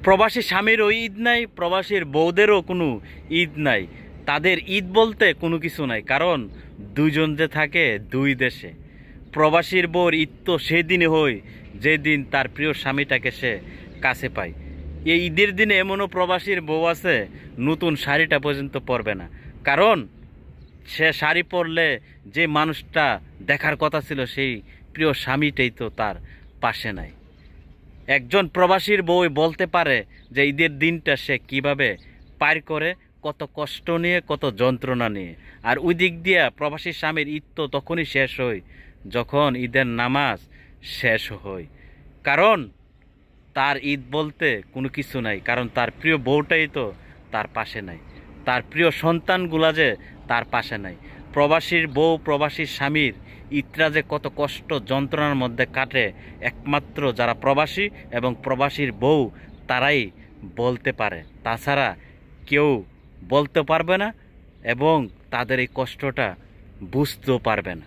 প্রবাসী স্বামীরও ঈদ নাই, প্রবাসীর বউদেরও কোনো ঈদ নাই। তাদের ঈদ বলতে কোনো কিছু নাই, কারণ দুইজন যে থাকে দুই দেশে। প্রবাসীর বউর ঈদ তো সেদিনই হয় যেদিন তার প্রিয় স্বামীটাকে সে কাছে পায়। এই ঈদের দিনে এমনও প্রবাসীর বউ আছে নতুন শাড়িটা পর্যন্ত পরবে না, কারণ সে শাড়ি পরলে যে মানুষটা দেখার কথা ছিল সেই প্রিয় স্বামীটাই তো তার পাশে নাই। একজন প্রবাসীর বউ বলতে পারে যে ঈদের দিনটা সে কিভাবে পার করে, কত কষ্ট নিয়ে, কত যন্ত্রণা নিয়ে। আর ওই দিক দিয়ে প্রবাসী স্বামীর ঈদ তো তখনই শেষ হয় যখন ঈদের নামাজ শেষ হয়, কারণ তার ঈদ বলতে কোনো কিছু নাই, কারণ তার প্রিয় বউটাই তো তার পাশে নাই, তার প্রিয় সন্তানগুলা যে তার পাশে নাই। প্রবাসীর বউ, প্রবাসীর স্বামীর ঈদটা যে কত কষ্ট যন্ত্রণার মধ্যে কাটে একমাত্র যারা প্রবাসী এবং প্রবাসীর বউ তারাই বলতে পারে, তাছাড়া কেউ বলতে পারবে না এবং তাদের এই কষ্টটা বুঝতেও পারবে না।